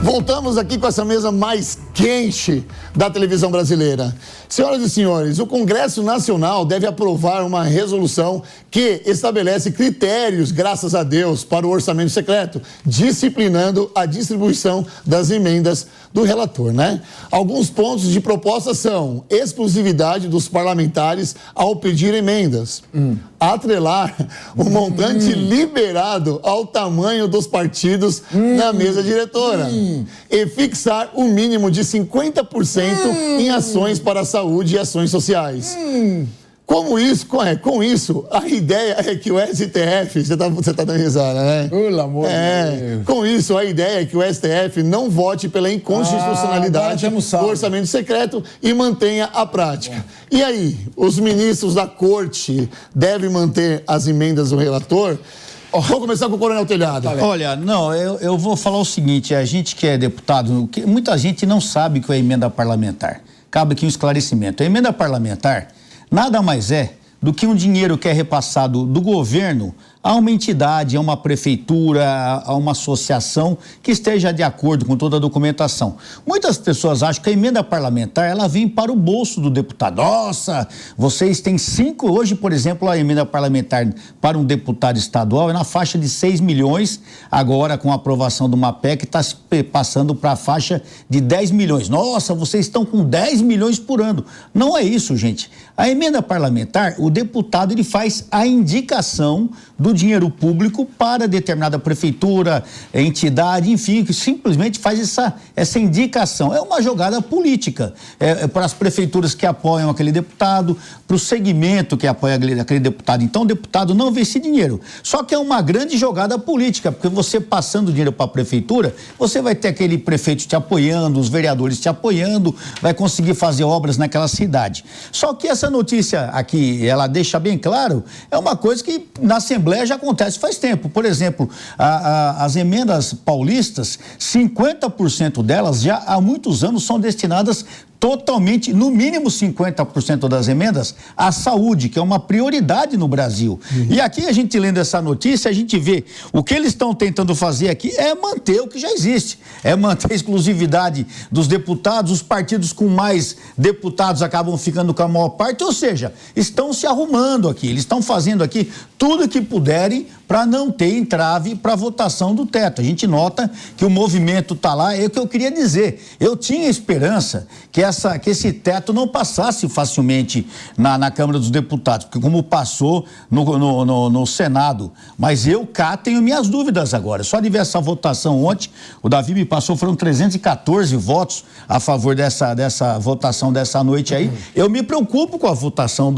Voltamos aqui com essa mesa mais quente da televisão brasileira. Senhoras e senhores, o Congresso Nacional deve aprovar uma resolução que estabelece critérios, graças a Deus, para o orçamento secreto, disciplinando a distribuição das emendas do relator, né? Alguns pontos de proposta são exclusividade dos parlamentares ao pedir emendas, atrelar o montante liberado ao tamanho dos partidos na mesa diretora e fixar o mínimo de 50% em ações para a saúde e ações sociais. Com isso, a ideia é que o STF... Você tá dando risada, né? Pelo amor de Deus. Com isso, a ideia é que o STF não vote pela inconstitucionalidade do orçamento secreto e mantenha a prática. E aí, os ministros da corte devem manter as emendas do relator? Vou começar com o Coronel Telhado. Olha, não, eu vou falar o seguinte, a gente que é deputado, muita gente não sabe o que é emenda parlamentar. Cabe aqui um esclarecimento. A emenda parlamentar nada mais é do que um dinheiro que é repassado do governo a uma entidade, a uma prefeitura, a uma associação que esteja de acordo com toda a documentação. Muitas pessoas acham que a emenda parlamentar, ela vem para o bolso do deputado. Nossa, vocês têm 5... Hoje, por exemplo, a emenda parlamentar para um deputado estadual é na faixa de 6 milhões, agora com a aprovação de uma PEC, está se passando para a faixa de 10 milhões. Nossa, vocês estão com 10 milhões por ano. Não é isso, gente. A emenda parlamentar, o deputado, ele faz a indicação do dinheiro público para determinada prefeitura, entidade, enfim, que simplesmente faz essa indicação. É uma jogada política. Para as prefeituras que apoiam aquele deputado, para o segmento que apoia aquele deputado. Então, o deputado não vê esse dinheiro. Só que é uma grande jogada política, porque você passando dinheiro para a prefeitura, você vai ter aquele prefeito te apoiando, os vereadores te apoiando, vai conseguir fazer obras naquela cidade. Só que essa notícia aqui, ela deixa bem claro, é uma coisa que na Assembleia já acontece faz tempo. Por exemplo, as emendas paulistas, 50% delas já há muitos anos são destinadas totalmente, no mínimo 50% das emendas, à saúde, que é uma prioridade no Brasil. E aqui a gente lendo essa notícia, a gente vê o que eles estão tentando fazer aqui é manter o que já existe, é manter a exclusividade dos deputados, os partidos com mais deputados acabam ficando com a maior parte, ou seja, estão se arrumando aqui, eles estão fazendo aqui tudo que puderem para não ter entrave para a votação do teto. A gente nota que o movimento está lá, é o que eu queria dizer, eu tinha esperança que esse teto não passasse facilmente na Câmara dos Deputados, porque como passou no Senado, mas eu cá tenho minhas dúvidas agora. Só de ver essa votação ontem, o Davi me passou, foram 314 votos a favor dessa votação dessa noite aí. Eu me preocupo com a votação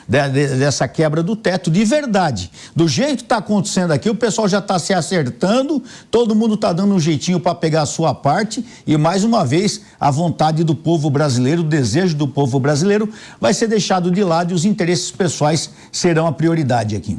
dessa quebra do teto, de verdade. Do jeito que está acontecendo aqui, o pessoal já está se acertando, todo mundo está dando um jeitinho para pegar a sua parte e, mais uma vez, a vontade do povo brasileiro, o desejo do povo brasileiro vai ser deixado de lado e os interesses pessoais serão a prioridade aqui.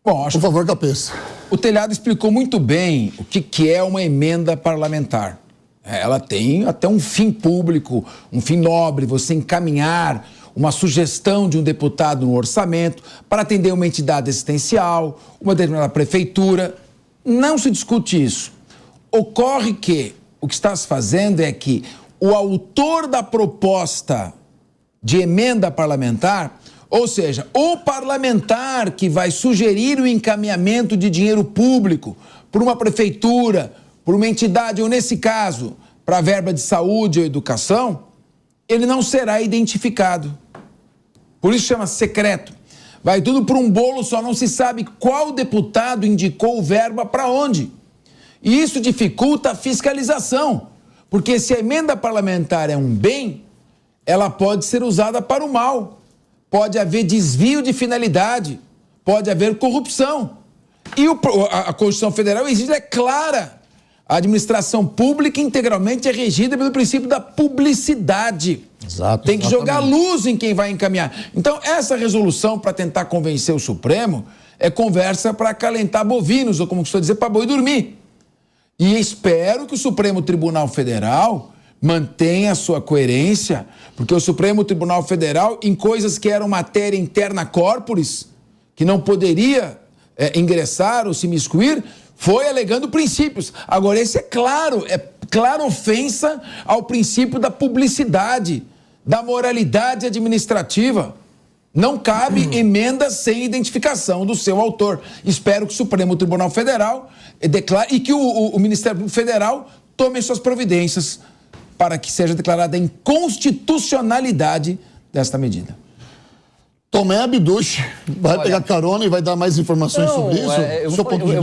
Bom, por favor, Cabeça. O Telhado explicou muito bem o que é uma emenda parlamentar. Ela tem até um fim público, um fim nobre, você encaminhar uma sugestão de um deputado no orçamento para atender uma entidade assistencial, uma determinada prefeitura. Não se discute isso. Ocorre que o que está se fazendo é que o autor da proposta de emenda parlamentar, ou seja, o parlamentar que vai sugerir o encaminhamento de dinheiro público por uma prefeitura, por uma entidade, ou nesse caso, para a verba de saúde ou educação, ele não será identificado. Por isso chama secreto. Vai tudo por um bolo, só não se sabe qual deputado indicou verba para onde. E isso dificulta a fiscalização, porque se a emenda parlamentar é um bem, ela pode ser usada para o mal. Pode haver desvio de finalidade, pode haver corrupção. E a Constituição Federal exige, é clara. A administração pública integralmente é regida pelo princípio da publicidade. Exato. Tem que jogar luz em quem vai encaminhar. Então, essa resolução para tentar convencer o Supremo é conversa para acalentar bovinos, ou como costuma dizer, para boi dormir. E espero que o Supremo Tribunal Federal mantenha a sua coerência, porque o Supremo Tribunal Federal, em coisas que eram matéria interna corporis, que não poderia ingressar ou se imiscuir, Foi alegando princípios. Agora, esse é clara ofensa ao princípio da publicidade, da moralidade administrativa. Não cabe emenda sem identificação do seu autor. Espero que o Supremo Tribunal Federal declare e que o Ministério Público Federal tome suas providências para que seja declarada a inconstitucionalidade desta medida. Tomé Abduch vai pegar carona e vai dar mais informações sobre isso? Eu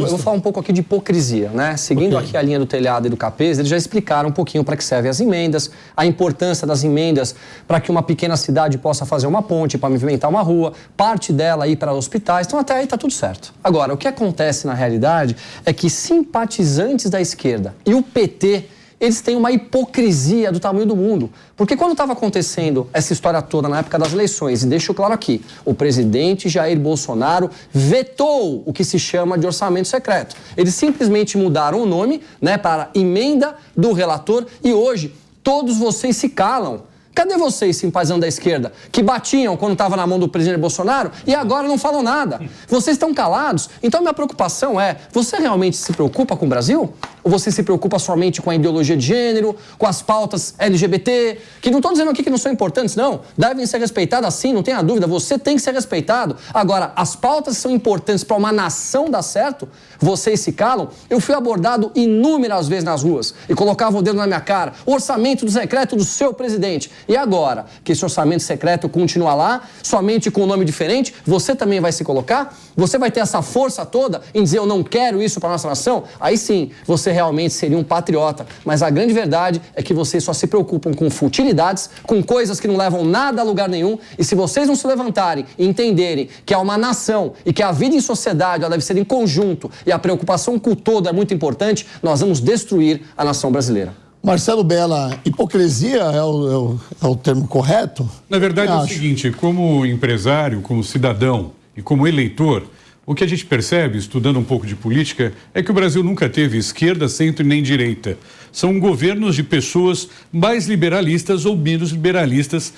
vou falar um pouco aqui de hipocrisia, né? Seguindo aqui a linha do Telhado e do Capês, eles já explicaram um pouquinho para que servem as emendas, a importância das emendas para que uma pequena cidade possa fazer uma ponte, para movimentar uma rua, parte dela ir para hospitais, então até aí está tudo certo. Agora, o que acontece na realidade é que simpatizantes da esquerda e o PT, eles têm uma hipocrisia do tamanho do mundo. Porque quando estava acontecendo essa história toda na época das eleições, e deixo claro aqui, o presidente Jair Bolsonaro vetou o que se chama de orçamento secreto. Eles simplesmente mudaram o nome, né, para emenda do relator e hoje todos vocês se calam. Cadê vocês, simpatizantes da esquerda, que batiam quando estava na mão do presidente Bolsonaro e agora não falam nada? Vocês estão calados? Então, minha preocupação é, você realmente se preocupa com o Brasil? Ou você se preocupa somente com a ideologia de gênero, com as pautas LGBT, que não estou dizendo aqui que não são importantes, não. Devem ser respeitadas sim, não tenha dúvida, você tem que ser respeitado. Agora, as pautas são importantes para uma nação dar certo, vocês se calam. Eu fui abordado inúmeras vezes nas ruas e colocava o dedo na minha cara, o orçamento do secreto do seu presidente. E agora, que esse orçamento secreto continua lá, somente com um nome diferente, você também vai se colocar? Você vai ter essa força toda em dizer eu não quero isso para a nossa nação? Aí sim, você realmente seria um patriota. Mas a grande verdade é que vocês só se preocupam com futilidades, com coisas que não levam nada a lugar nenhum. E se vocês não se levantarem e entenderem que é uma nação e que a vida em sociedade ela deve ser em conjunto e a preocupação com o todo é muito importante, nós vamos destruir a nação brasileira. Marcelo Bella, hipocrisia é o termo correto? Na verdade é o seguinte, como empresário, como cidadão e como eleitor, o que a gente percebe, estudando um pouco de política, é que o Brasil nunca teve esquerda, centro nem direita. São governos de pessoas mais liberalistas ou menos liberalistas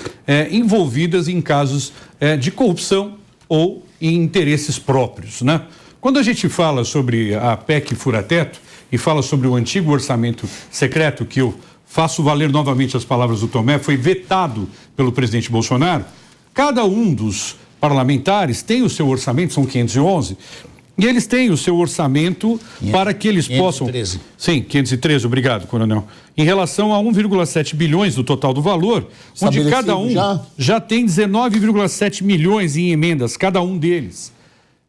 envolvidas em casos de corrupção ou em interesses próprios, né? Quando a gente fala sobre a PEC fura-teto e fala sobre o antigo orçamento secreto, que eu faço valer novamente as palavras do Tomé, foi vetado pelo presidente Bolsonaro, cada um dos parlamentares tem o seu orçamento, são 511, e eles têm o seu orçamento para que eles 513. Possam... Sim, 513, obrigado, coronel. Em relação a 1,7 bilhões do total do valor, onde cada um já tem 19,7 milhões em emendas, cada um deles.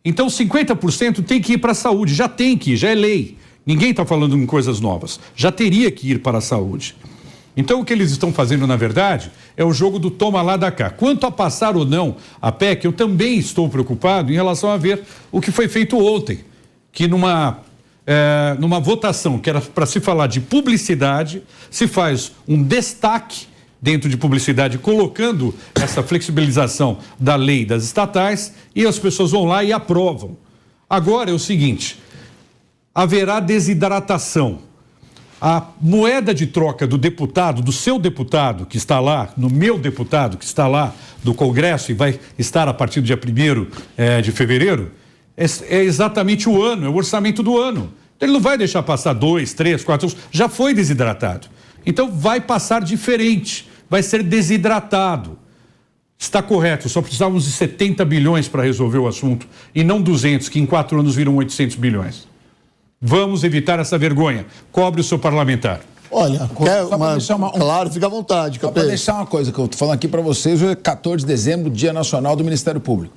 Então, 50% tem que ir para a saúde, já tem que ir, já é lei. Ninguém está falando em coisas novas, já teria que ir para a saúde. Então, o que eles estão fazendo, na verdade, é o jogo do toma lá da cá. Quanto a passar ou não a PEC, eu também estou preocupado em relação a ver o que foi feito ontem, que numa votação que era para se falar de publicidade, se faz um destaque dentro de publicidade, colocando essa flexibilização da lei das estatais, e as pessoas vão lá e aprovam. Agora é o seguinte, haverá desidratação. A moeda de troca do deputado, do seu deputado que está lá, no meu deputado que está lá do Congresso e vai estar a partir do dia 1º de fevereiro, é exatamente o ano, é o orçamento do ano. Então, ele não vai deixar passar 2, 3, 4 anos, já foi desidratado. Então vai passar diferente, vai ser desidratado. Está correto, só precisávamos de 70 bilhões para resolver o assunto e não 200, que em 4 anos viram 800 bilhões. Vamos evitar essa vergonha. Cobre o seu parlamentar. Olha, claro, fica à vontade. Só para deixar uma coisa que eu estou falando aqui para vocês, hoje é 14 de dezembro, Dia Nacional do Ministério Público.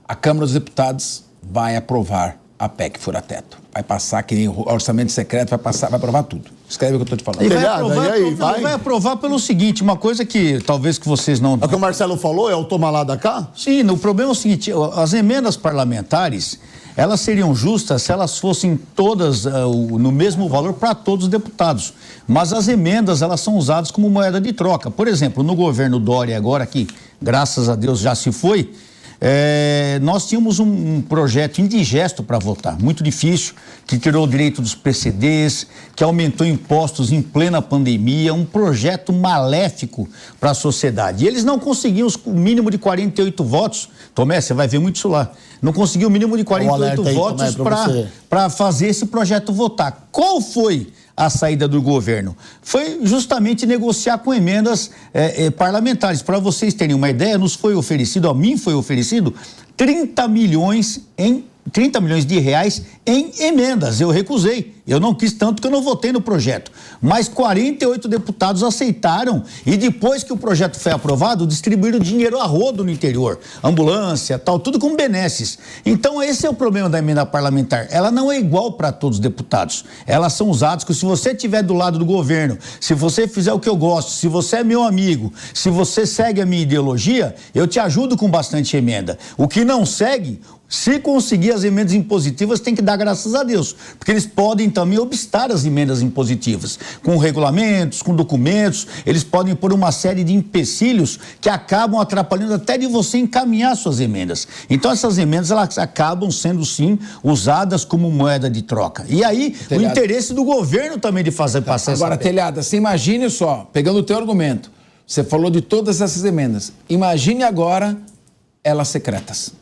A Câmara dos Deputados vai aprovar a PEC fura-teto. Vai passar, que nem o orçamento secreto, vai aprovar tudo. Escreve o que eu estou te falando. Vai aprovar pelo seguinte, uma coisa que talvez que vocês não... É o que o Marcelo falou, é o toma lá da cá? Sim, o problema é o seguinte, as emendas parlamentares, elas seriam justas se elas fossem todas no mesmo valor para todos os deputados. Mas as emendas, elas são usadas como moeda de troca. Por exemplo, no governo Dória agora, que graças a Deus já se foi, nós tínhamos um projeto indigesto para votar, muito difícil, que tirou o direito dos PCDs, que aumentou impostos em plena pandemia, um projeto maléfico para a sociedade. E eles não conseguiam o mínimo de 48 votos. Tomé, você vai ver muito isso lá. Não conseguiu o mínimo de 48 votos para fazer esse projeto votar. Qual foi a saída do governo? Foi justamente negociar com emendas parlamentares. Para vocês terem uma ideia, a mim foi oferecido 30 milhões de reais em emendas. Eu recusei. Eu não quis, tanto que eu não votei no projeto. Mas 48 deputados aceitaram e depois que o projeto foi aprovado, distribuíram dinheiro a rodo no interior. Ambulância, tal, tudo com benesses. Então esse é o problema da emenda parlamentar. Ela não é igual para todos os deputados. Elas são usadas que se você estiver do lado do governo, se você fizer o que eu gosto, se você é meu amigo, se você segue a minha ideologia, eu te ajudo com bastante emenda. O que não segue, se conseguir as emendas impositivas, tem que dar graças a Deus, porque eles podem também obstar as emendas impositivas, com regulamentos, com documentos, eles podem pôr uma série de empecilhos que acabam atrapalhando até de você encaminhar suas emendas. Então essas emendas, elas acabam sendo sim usadas como moeda de troca. E aí, Telhada, o interesse do governo também de fazer passar essa... Agora, Telhada, você imagine só, pegando o teu argumento, você falou de todas essas emendas, imagine agora elas secretas.